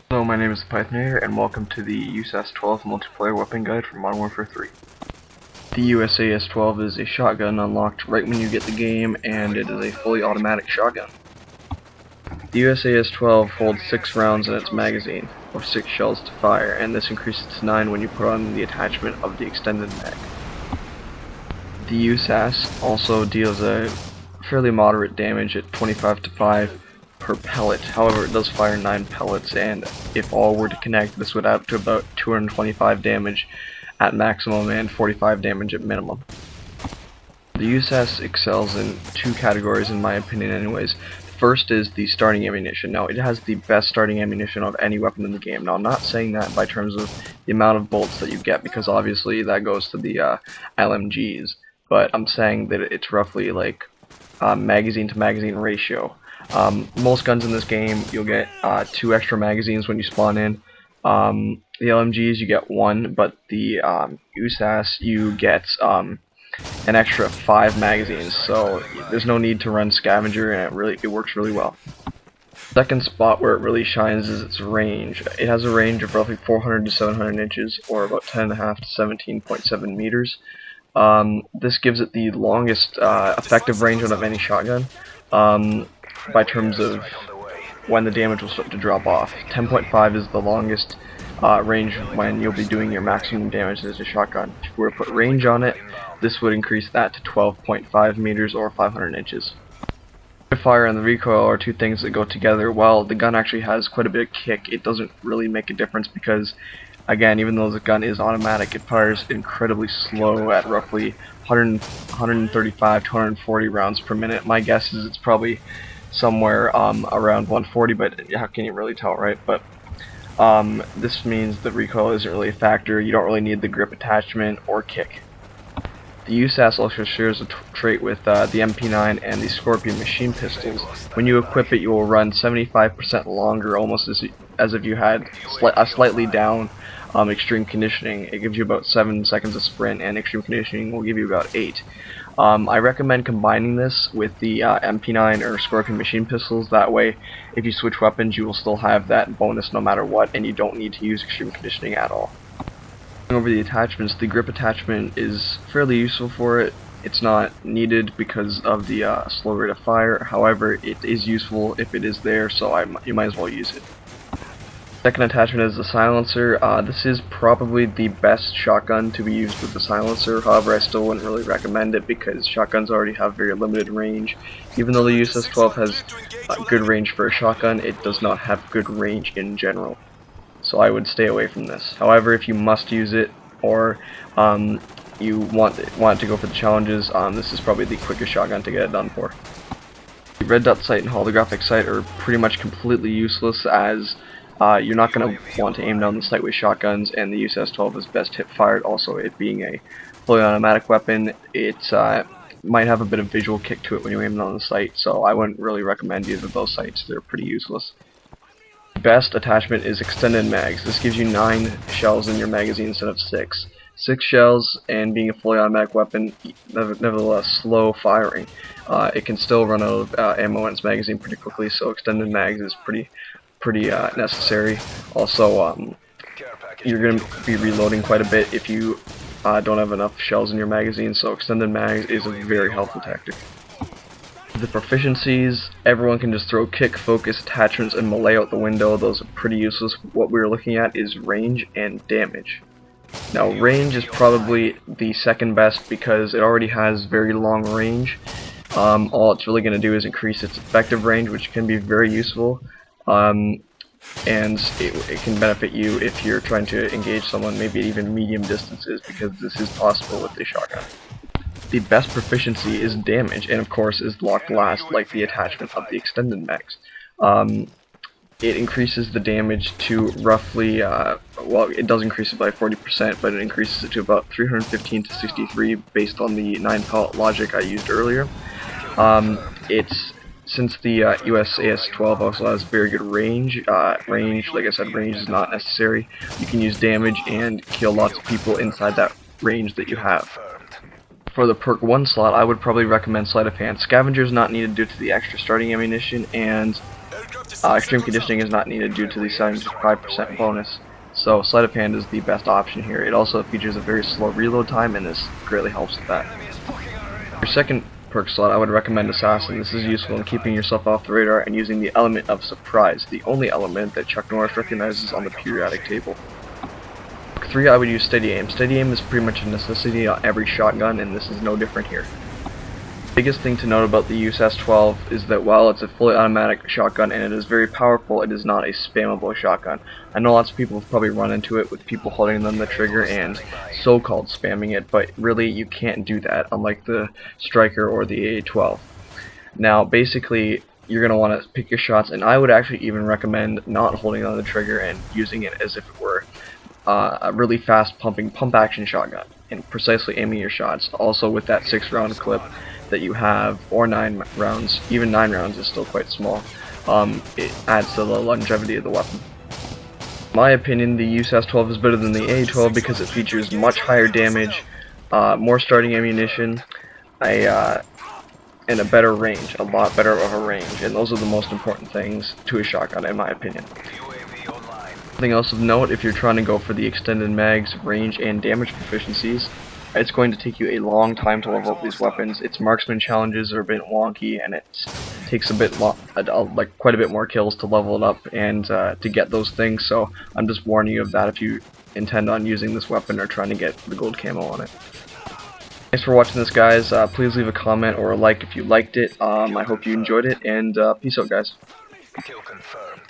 Hello, my name is Pythonator, and welcome to the USAS-12 multiplayer weapon guide for Modern Warfare 3. The USAS-12 is a shotgun unlocked right when you get the game, and it is a fully automatic shotgun. The USAS-12 holds 6 rounds in its magazine, or 6 shells to fire, and this increases to 9 when you put on the attachment of the extended mag. The USAS also deals a fairly moderate damage at 25 to 5 per pellet. However, it does fire 9 pellets, and if all were to connect, this would add up to about 225 damage at maximum and 45 damage at minimum. The USAS excels in 2 categories, in my opinion anyways. The first is the starting ammunition. Now, it has the best starting ammunition of any weapon in the game. Now, I'm not saying that by terms of the amount of bullets that you get, because obviously that goes to the LMGs, but I'm saying that it's roughly like magazine to magazine ratio. Most guns in this game, you'll get 2 extra magazines when you spawn in. The LMGs, you get 1, but the USAS, you get an extra 5 magazines, so there's no need to run scavenger, and it works really well. Second spot where it really shines is its range. It has a range of roughly 400 to 700 inches, or about 10.5 to 17.7 meters. This gives it the longest effective range out of any shotgun. By terms of when the damage will start to drop off. 10.5 is the longest range when you'll be doing your maximum damage as a shotgun. If we were to put range on it, this would increase that to 12.5 meters or 500 inches. The fire and the recoil are 2 things that go together. While the gun actually has quite a bit of kick, it doesn't really make a difference because, again, even though the gun is automatic, it fires incredibly slow at roughly 135 to 140 rounds per minute. My guess is it's probably somewhere around 140, but how can you really tell, right? But this means the recoil isn't really a factor. You don't really need the grip attachment or kick. The USAS also shares a trait with the MP9 and the Scorpion machine pistols. When you equip it, you will run 75% longer, almost as if you had a slightly down extreme conditioning. It gives you about 7 seconds of sprint, and extreme conditioning will give you about 8. I recommend combining this with the MP9 or Scorpion machine pistols. That way, if you switch weapons, you will still have that bonus no matter what, and you don't need to use extreme conditioning at all. Over the attachments, the grip attachment is fairly useful for it. It's not needed because of the slow rate of fire. However, it is useful if it is there, so you might as well use it. Second attachment is the silencer. This is probably the best shotgun to be used with the silencer. However, I still wouldn't really recommend it because shotguns already have very limited range. Even though the USAS-12 has good range for a shotgun, it does not have good range in general. So I would stay away from this. However, if you must use it, or you want to go for the challenges, this is probably the quickest shotgun to get it done for. The red dot sight and holographic sight are pretty much completely useless, as you're not going to want to aim down the sight with shotguns, and the USAS-12 is best hip fired. Also, it being a fully automatic weapon, it might have a bit of visual kick to it when you aim down the sight, so I wouldn't really recommend either of those sights. They're pretty useless. Best attachment is extended mags. This gives you 9 shells in your magazine instead of 6. 6 shells, and being a fully automatic weapon, nevertheless slow firing. It can still run out of ammo in its magazine pretty quickly, so extended mags is pretty necessary. Also, you're going to be reloading quite a bit if you don't have enough shells in your magazine, so extended mags is a very helpful tactic. The proficiencies, everyone can just throw kick, focus, attachments, and melee out the window. Those are pretty useless. What we're looking at is range and damage. Now, range is probably the second best because it already has very long range. All it's really going to do is increase its effective range, which can be very useful. And it can benefit you if you're trying to engage someone maybe at even medium distances, because this is possible with the shotgun. The best proficiency is damage, and of course is locked last, like the attachment of the extended mags. It increases the damage to roughly, well, it does increase it by 40%, but it increases it to about 315 to 63 based on the 9 pellet logic I used earlier. Since the USAS-12 also has very good range, like I said, range is not necessary. You can use damage and kill lots of people inside that range that you have. For the perk 1 slot, I would probably recommend Sleight of Hand. Scavenger is not needed due to the extra starting ammunition, and Extreme conditioning is not needed due to the 75% bonus, so sleight of hand is the best option here. It also features a very slow reload time, and this greatly helps with that. Your second perk slot, I would recommend Assassin. This is useful in keeping yourself off the radar and using the element of surprise, the only element that Chuck Norris recognizes on the periodic table. Perk 3, I would use Steady Aim. Steady Aim is pretty much a necessity on every shotgun, and this is no different here. The biggest thing to note about the USAS-12 is that while it's a fully automatic shotgun and it is very powerful, it is not a spammable shotgun. I know lots of people have probably run into it with people holding on the trigger and so-called spamming it, but really you can't do that, unlike the Striker or the AA-12. Now basically you're going to want to pick your shots, and I would actually even recommend not holding on the trigger and using it as if it were a really fast pumping pump action shotgun and precisely aiming your shots, also with that 6-round clip that you have, or 9 rounds. Even 9 rounds is still quite small. It adds to the longevity of the weapon. In my opinion, the USAS-12 is better than the AA-12 because it features much higher damage, more starting ammunition, and a better range, a lot better of a range, and those are the most important things to a shotgun in my opinion. Something else of note, if you're trying to go for the extended mags, range, and damage proficiencies, it's going to take you a long time to level up these weapons. Its marksman challenges are a bit wonky, and it takes a bit quite a bit more kills to level it up and to get those things. So I'm just warning you of that if you intend on using this weapon or trying to get the gold camo on it. Thanks for watching this, guys. Please leave a comment or a like if you liked it. I hope you enjoyed it, and peace out, guys. Kill confirmed.